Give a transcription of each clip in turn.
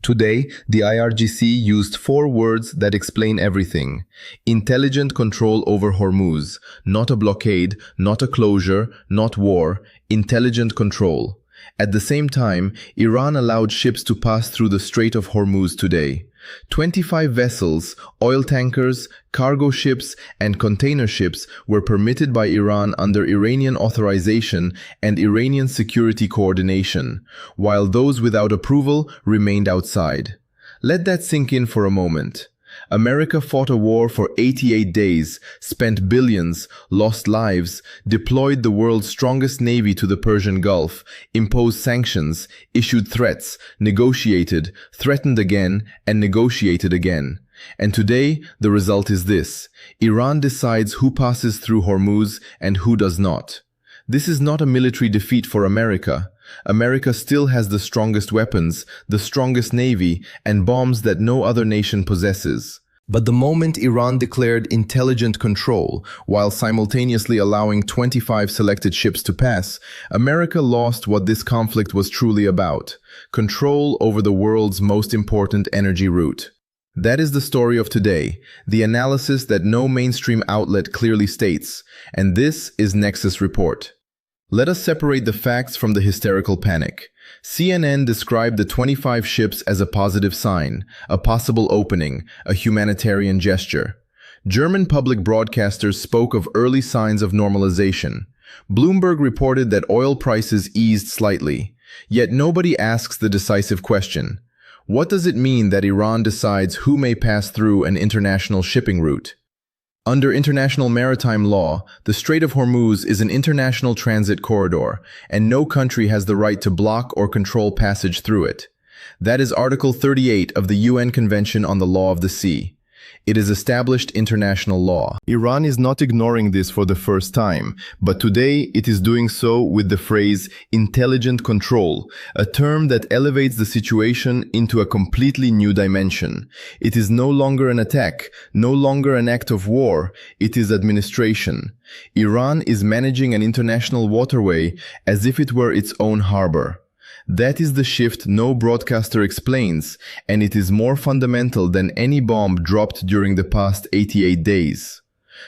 Today, the IRGC used four words that explain everything. Intelligent control over Hormuz. Not a blockade, not a closure, not war. Intelligent control. At the same time, Iran allowed ships to pass through the Strait of Hormuz today. 25 vessels, oil tankers, cargo ships, and container ships were permitted by Iran under Iranian authorization and Iranian security coordination, while those without approval remained outside. Let that sink in for a moment. America fought a war for 88 days, spent billions, lost lives, deployed the world's strongest navy to the Persian Gulf, imposed sanctions, issued threats, negotiated, threatened again, and negotiated again. And today, the result is this. Iran decides who passes through Hormuz and who does not. This is not a military defeat for America. America still has the strongest weapons, the strongest navy, and bombs that no other nation possesses. But the moment Iran declared intelligent control, while simultaneously allowing 25 selected ships to pass, America lost what this conflict was truly about: control over the world's most important energy route. That is the story of today, the analysis that no mainstream outlet clearly states, and this is Nexus Report. Let us separate the facts from the hysterical panic. CNN described the 25 ships as a positive sign, a possible opening, a humanitarian gesture. German public broadcasters spoke of early signs of normalization. Bloomberg reported that oil prices eased slightly. Yet nobody asks the decisive question. What does it mean that Iran decides who may pass through an international shipping route? Under international maritime law, the Strait of Hormuz is an international transit corridor, and no country has the right to block or control passage through it. That is Article 38 of the UN Convention on the Law of the Sea. It is established international law. Iran is not ignoring this for the first time, but today it is doing so with the phrase intelligent control, a term that elevates the situation into a completely new dimension. It is no longer an attack, no longer an act of war, it is administration. Iran is managing an international waterway as if it were its own harbor. That is the shift no broadcaster explains, and it is more fundamental than any bomb dropped during the past 88 days.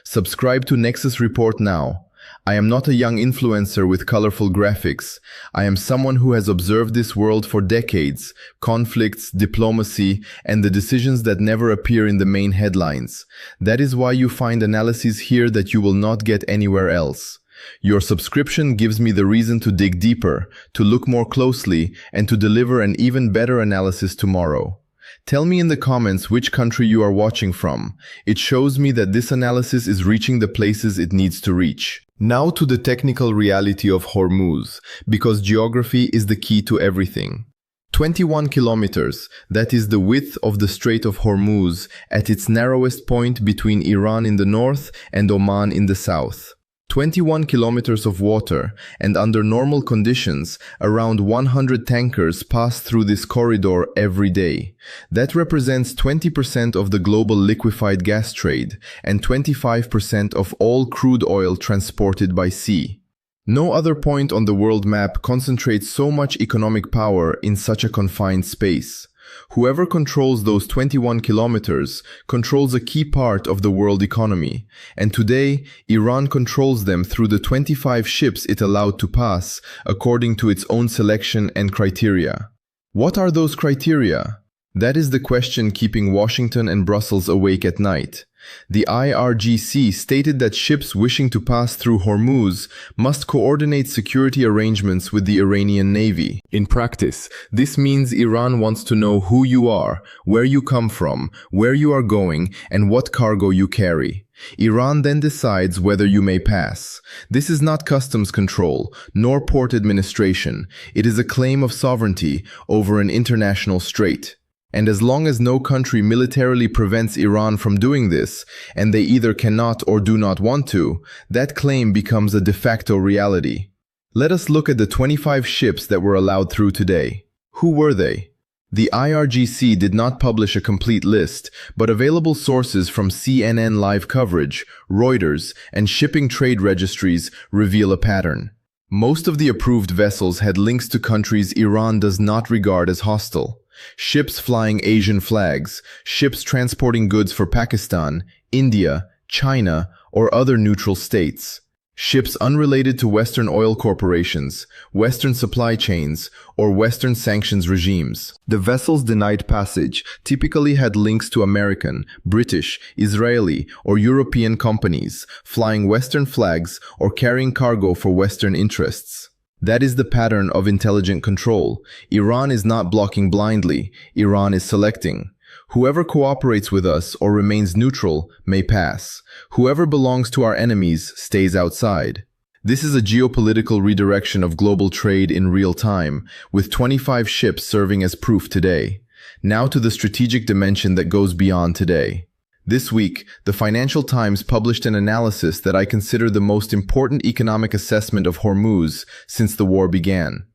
Subscribe to Nexus Report now. I am not a young influencer with colorful graphics. I am someone who has observed this world for decades, conflicts, diplomacy, and the decisions that never appear in the main headlines. That is why you find analyses here that you will not get anywhere else. Your subscription gives me the reason to dig deeper, to look more closely, and to deliver an even better analysis tomorrow. Tell me in the comments which country you are watching from. It shows me that this analysis is reaching the places it needs to reach. Now to the technical reality of Hormuz, because geography is the key to everything. 21 kilometers, that is the width of the Strait of Hormuz at its narrowest point between Iran in the north and Oman in the south. 21 kilometers of water, and under normal conditions, around 100 tankers pass through this corridor every day. That represents 20% of the global liquefied gas trade and 25% of all crude oil transported by sea. No other point on the world map concentrates so much economic power in such a confined space. Whoever controls those 21 kilometers controls a key part of the world economy, and today Iran controls them through the 25 ships it allowed to pass, according to its own selection and criteria. What are those criteria? That is the question keeping Washington and Brussels awake at night. The IRGC stated that ships wishing to pass through Hormuz must coordinate security arrangements with the Iranian Navy. In practice, this means Iran wants to know who you are, where you come from, where you are going, and what cargo you carry. Iran then decides whether you may pass. This is not customs control, nor port administration. It is a claim of sovereignty over an international strait. And as long as no country militarily prevents Iran from doing this, and they either cannot or do not want to, that claim becomes a de facto reality. Let us look at the 25 ships that were allowed through today. Who were they? The IRGC did not publish a complete list, but available sources from CNN live coverage, Reuters, and shipping trade registries reveal a pattern. Most of the approved vessels had links to countries Iran does not regard as hostile. ships flying Asian flags, ships transporting goods for Pakistan, India, China, or other neutral states. Ships unrelated to Western oil corporations, Western supply chains, or Western sanctions regimes. The vessels denied passage typically had links to American, British, Israeli, or European companies, flying Western flags or carrying cargo for Western interests. That is the pattern of intelligent control. Iran is not blocking blindly. Iran is selecting. Whoever cooperates with us or remains neutral may pass. Whoever belongs to our enemies stays outside. This is a geopolitical redirection of global trade in real time, with 25 ships serving as proof today. Now to the strategic dimension that goes beyond today. This week, the Financial Times published an analysis that I consider the most important economic assessment of Hormuz since the war began.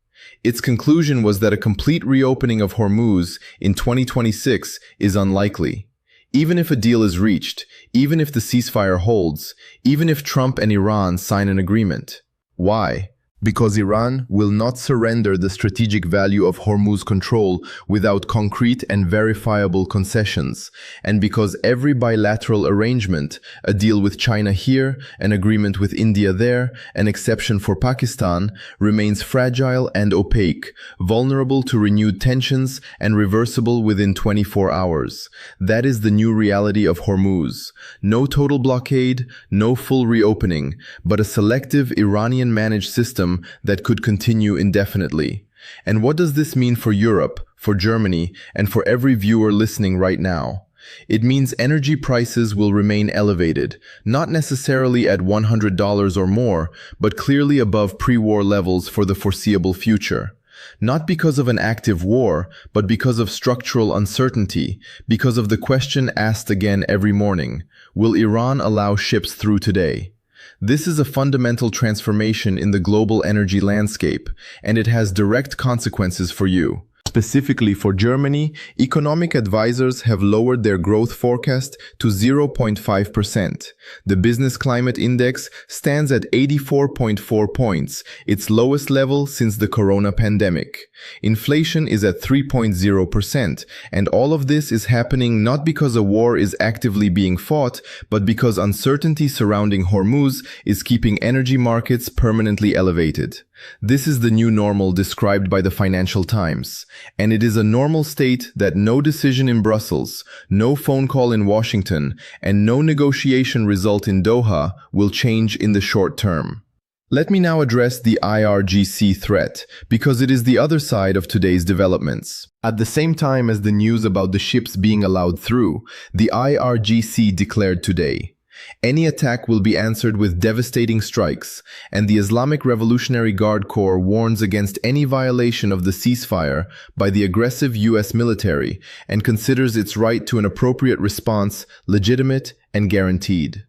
Its conclusion was that a complete reopening of Hormuz in 2026 is unlikely. Even if a deal is reached, even if the ceasefire holds, even if Trump and Iran sign an agreement. Why? Because Iran will not surrender the strategic value of Hormuz control without concrete and verifiable concessions, and because every bilateral arrangement, a deal with China here, an agreement with India there, an exception for Pakistan, remains fragile and opaque, vulnerable to renewed tensions and reversible within 24 hours. That is the new reality of Hormuz. No total blockade, no full reopening, but a selective Iranian-managed system that could continue indefinitely. And what does this mean for Europe, for Germany, and for every viewer listening right now? It means energy prices will remain elevated, not necessarily at $100 or more, but clearly above pre-war levels for the foreseeable future. Not because of an active war, but because of structural uncertainty, because of the question asked again every morning: will Iran allow ships through today? This is a fundamental transformation in the global energy landscape, and it has direct consequences for you. Specifically for Germany, economic advisors have lowered their growth forecast to 0.5%. The Business Climate Index stands at 84.4 points, its lowest level since the corona pandemic. Inflation is at 3.0%, and all of this is happening not because a war is actively being fought, but because uncertainty surrounding Hormuz is keeping energy markets permanently elevated. This is the new normal described by the Financial Times, and it is a normal state that no decision in Brussels, no phone call in Washington, and no negotiation result in Doha will change in the short term. Let me now address the IRGC threat, because it is the other side of today's developments. At the same time as the news about the ships being allowed through, the IRGC declared today: any attack will be answered with devastating strikes, and the Islamic Revolutionary Guard Corps warns against any violation of the ceasefire by the aggressive U.S. military and considers its right to an appropriate response legitimate and guaranteed.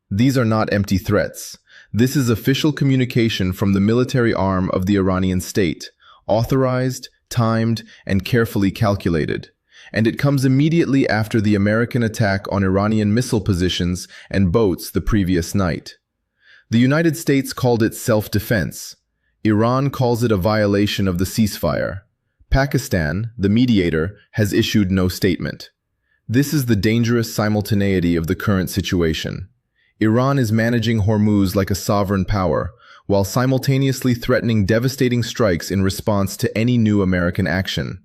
These are not empty threats. This is official communication from the military arm of the Iranian state, authorized, timed, and carefully calculated. And it comes immediately after the American attack on Iranian missile positions and boats the previous night. The United States called it self-defense. Iran calls it a violation of the ceasefire. Pakistan, the mediator, has issued no statement. This is the dangerous simultaneity of the current situation. Iran is managing Hormuz like a sovereign power, while simultaneously threatening devastating strikes in response to any new American action.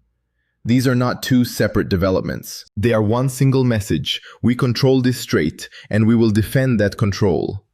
These are not two separate developments. They are one single message: we control this strait, and we will defend that control.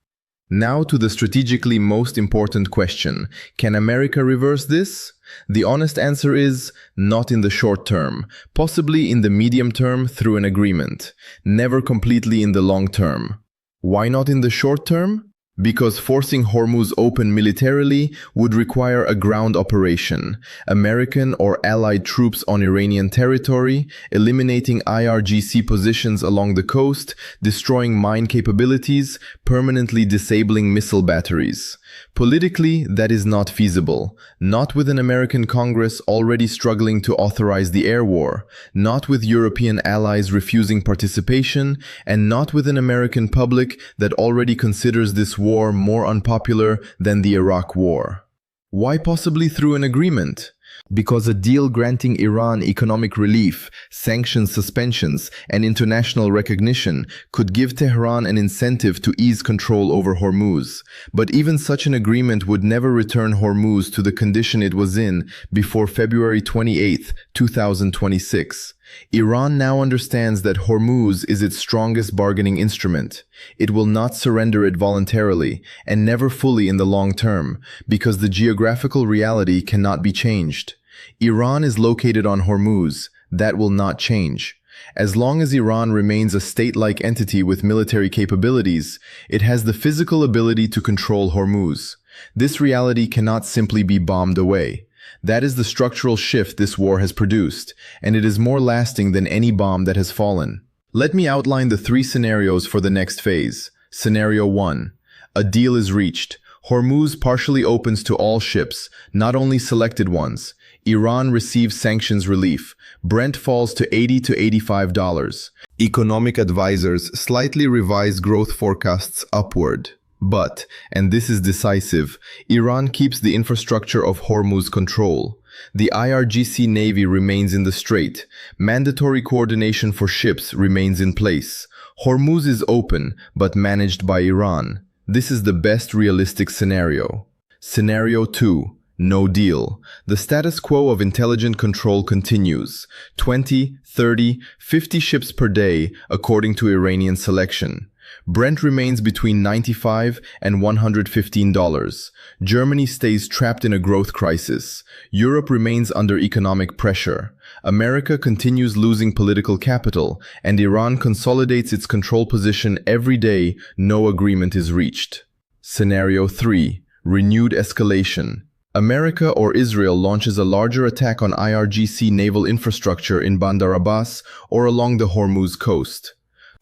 Now to the strategically most important question: can America reverse this? The honest answer is, not in the short term, possibly in the medium term through an agreement, never completely in the long term. Why not in the short term? Because forcing Hormuz open militarily would require a ground operation, American or allied troops on Iranian territory, eliminating IRGC positions along the coast, destroying mine capabilities, permanently disabling missile batteries. Politically, that is not feasible, not with an American Congress already struggling to authorize the air war, not with European allies refusing participation, and not with an American public that already considers this war more unpopular than the Iraq War. Why possibly through an agreement? Because a deal granting Iran economic relief, sanctions suspensions, and international recognition could give Tehran an incentive to ease control over Hormuz. But even such an agreement would never return Hormuz to the condition it was in before February 28, 2026. Iran now understands that Hormuz is its strongest bargaining instrument. It will not surrender it voluntarily, and never fully in the long term, because the geographical reality cannot be changed. Iran is located on Hormuz. That will not change. As long as Iran remains a state-like entity with military capabilities, it has the physical ability to control Hormuz. This reality cannot simply be bombed away. That is the structural shift this war has produced, and it is more lasting than any bomb that has fallen. Let me outline the three scenarios for the next phase. Scenario 1. A deal is reached. Hormuz partially opens to all ships, not only selected ones. Iran receives sanctions relief. Brent falls to $80 to $85. Economic advisors slightly revise growth forecasts upward. But, and this is decisive, Iran keeps the infrastructure of Hormuz control. The IRGC Navy remains in the strait. Mandatory coordination for ships remains in place. Hormuz is open, but managed by Iran. This is the best realistic scenario. Scenario 2. No deal. The status quo of intelligent control continues. 20, 30, 50 ships per day, according to Iranian selection. Brent remains between $95 and $115. Germany stays trapped in a growth crisis. Europe remains under economic pressure. America continues losing political capital, and Iran consolidates its control position every day no agreement is reached. Scenario 3. Renewed escalation. America or Israel launches a larger attack on IRGC naval infrastructure in Bandar Abbas or along the Hormuz coast.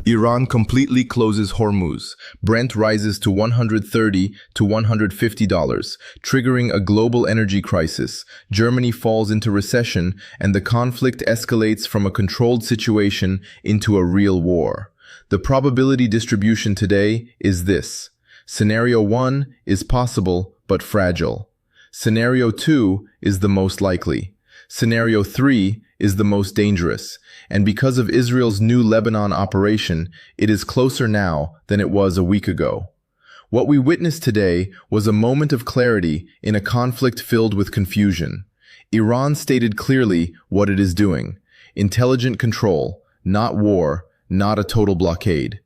Iran completely closes Hormuz. Brent rises to $130 to $150, triggering a global energy crisis. Germany falls into recession, and the conflict escalates from a controlled situation into a real war. The probability distribution today is this. Scenario 1 is possible but fragile. Scenario 2 is the most likely. Scenario 3 is the most dangerous, and because of Israel's new Lebanon operation, it is closer now than it was a week ago. What we witnessed today was a moment of clarity in a conflict filled with confusion. Iran stated clearly what it is doing. Intelligent control, not war, not a total blockade.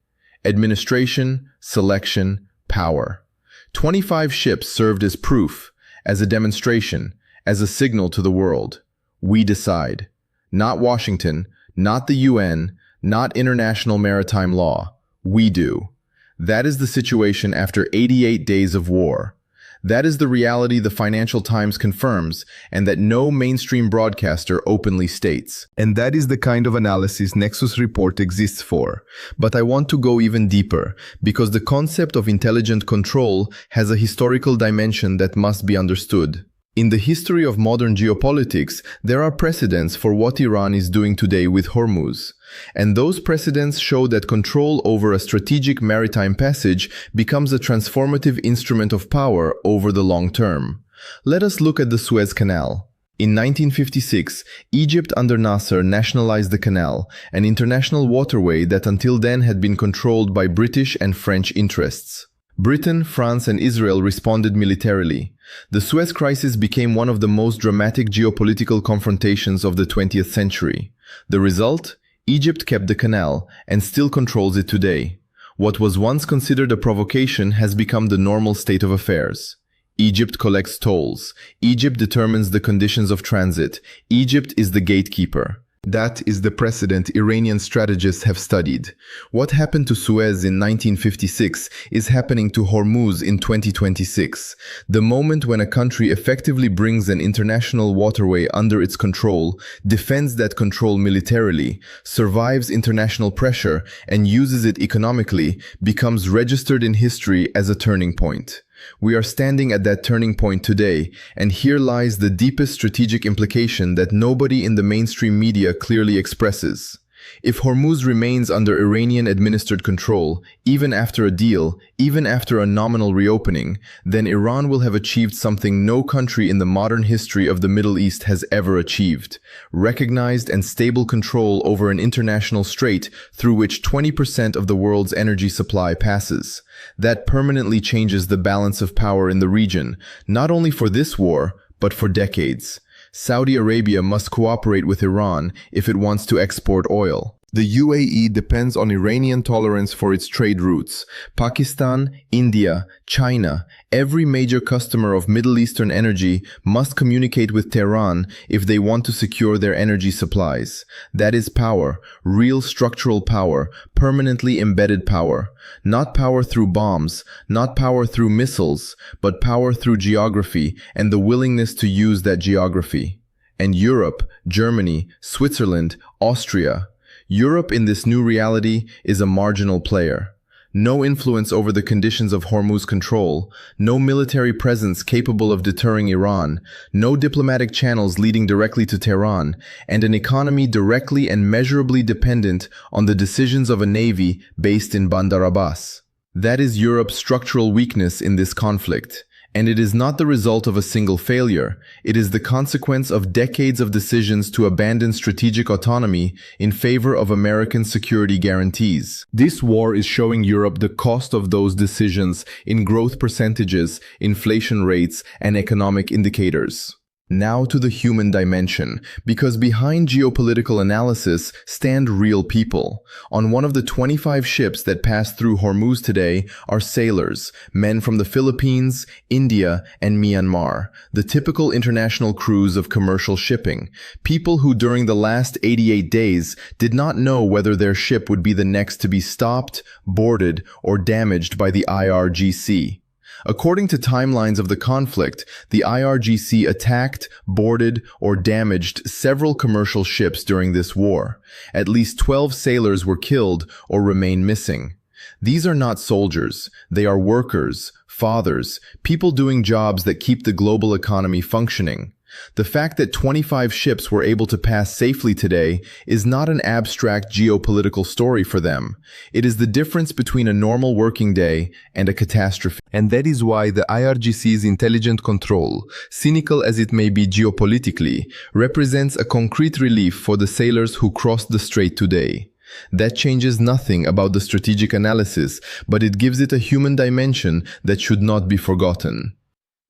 Administration, selection, power. 25 ships served as proof, as a demonstration, as a signal to the world. We decide. Not Washington, not the UN, not international maritime law. We do. That is the situation after 88 days of war. That is the reality the Financial Times confirms and that no mainstream broadcaster openly states. And that is the kind of analysis Nexus Report exists for. But I want to go even deeper, because the concept of intelligent control has a historical dimension that must be understood. In the history of modern geopolitics, there are precedents for what Iran is doing today with Hormuz. And those precedents show that control over a strategic maritime passage becomes a transformative instrument of power over the long term. Let us look at the Suez Canal. In 1956, Egypt under Nasser nationalized the canal, an international waterway that until then had been controlled by British and French interests. Britain, France, and Israel responded militarily. The Suez Crisis became one of the most dramatic geopolitical confrontations of the 20th century. The result? Egypt kept the canal and still controls it today. What was once considered a provocation has become the normal state of affairs. Egypt collects tolls. Egypt determines the conditions of transit. Egypt is the gatekeeper. That is the precedent Iranian strategists have studied. What happened to Suez in 1956 is happening to Hormuz in 2026. The moment when a country effectively brings an international waterway under its control, defends that control militarily, survives international pressure, and uses it economically, becomes registered in history as a turning point. We are standing at that turning point today, and here lies the deepest strategic implication that nobody in the mainstream media clearly expresses. If Hormuz remains under Iranian-administered control, even after a deal, even after a nominal reopening, then Iran will have achieved something no country in the modern history of the Middle East has ever achieved: recognized and stable control over an international strait through which 20% of the world's energy supply passes. That permanently changes the balance of power in the region, not only for this war, but for decades. Saudi Arabia must cooperate with Iran if it wants to export oil. The UAE depends on Iranian tolerance for its trade routes. Pakistan, India, China, every major customer of Middle Eastern energy must communicate with Tehran if they want to secure their energy supplies. That is power, real structural power, permanently embedded power. Not power through bombs, not power through missiles, but power through geography and the willingness to use that geography. And Europe, Germany, Switzerland, Austria. Europe in this new reality is a marginal player. No influence over the conditions of Hormuz control, no military presence capable of deterring Iran, no diplomatic channels leading directly to Tehran, and an economy directly and measurably dependent on the decisions of a navy based in Bandar Abbas. That is Europe's structural weakness in this conflict. And it is not the result of a single failure. It is the consequence of decades of decisions to abandon strategic autonomy in favor of American security guarantees. This war is showing Europe the cost of those decisions in growth percentages, inflation rates, and economic indicators. Now to the human dimension, because behind geopolitical analysis stand real people. On one of the 25 ships that passed through Hormuz today are sailors, men from the Philippines, India, and Myanmar, the typical international crews of commercial shipping, people who during the last 88 days did not know whether their ship would be the next to be stopped, boarded, or damaged by the IRGC. According to timelines of the conflict, the IRGC attacked, boarded, or damaged several commercial ships during this war. At least 12 sailors were killed or remain missing. These are not soldiers. They are workers, fathers, people doing jobs that keep the global economy functioning. The fact that 25 ships were able to pass safely today is not an abstract geopolitical story for them. It is the difference between a normal working day and a catastrophe. And that is why the IRGC's intelligent control, cynical as it may be geopolitically, represents a concrete relief for the sailors who crossed the strait today. That changes nothing about the strategic analysis, but it gives it a human dimension that should not be forgotten.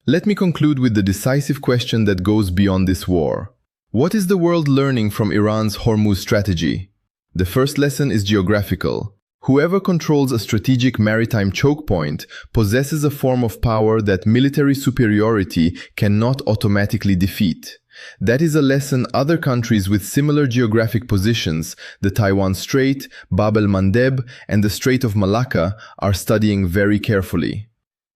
Let me conclude with the decisive question that goes beyond this war. What is the world learning from Iran's Hormuz strategy? The first lesson is geographical. Whoever controls a strategic maritime choke point possesses a form of power that military superiority cannot automatically defeat. That is a lesson other countries with similar geographic positions, the Taiwan Strait, Bab el-Mandeb, and the Strait of Malacca, are studying very carefully.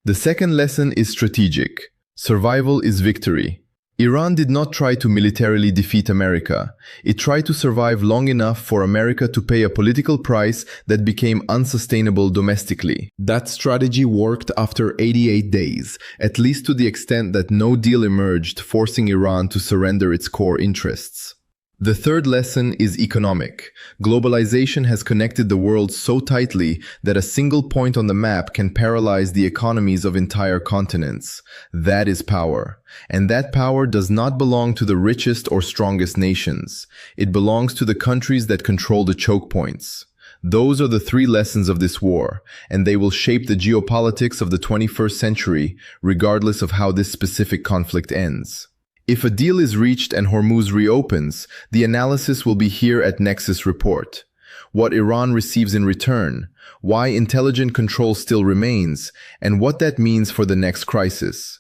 The second lesson is strategic. Survival is victory. Iran did not try to militarily defeat America. It tried to survive long enough for America to pay a political price that became unsustainable domestically. That strategy worked after 88 days, at least to the extent that no deal emerged, forcing Iran to surrender its core interests. The third lesson is economic. Globalization has connected the world so tightly that a single point on the map can paralyze the economies of entire continents. That is power. And that power does not belong to the richest or strongest nations. It belongs to the countries that control the choke points. Those are the three lessons of this war, and they will shape the geopolitics of the 21st century, regardless of how this specific conflict ends. If a deal is reached and Hormuz reopens, the analysis will be here at Nexus Report. What Iran receives in return, why intelligent control still remains, and what that means for the next crisis.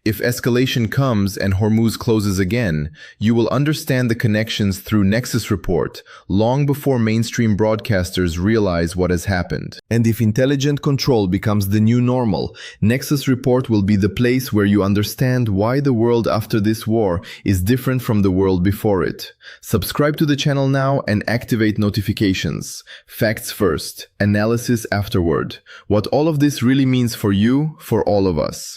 If escalation comes and Hormuz closes again, you will understand the connections through Nexus Report long before mainstream broadcasters realize what has happened. And if intelligent control becomes the new normal, Nexus Report will be the place where you understand why the world after this war is different from the world before it. Subscribe to the channel now and activate notifications. Facts first, analysis afterward. What all of this really means for you, for all of us.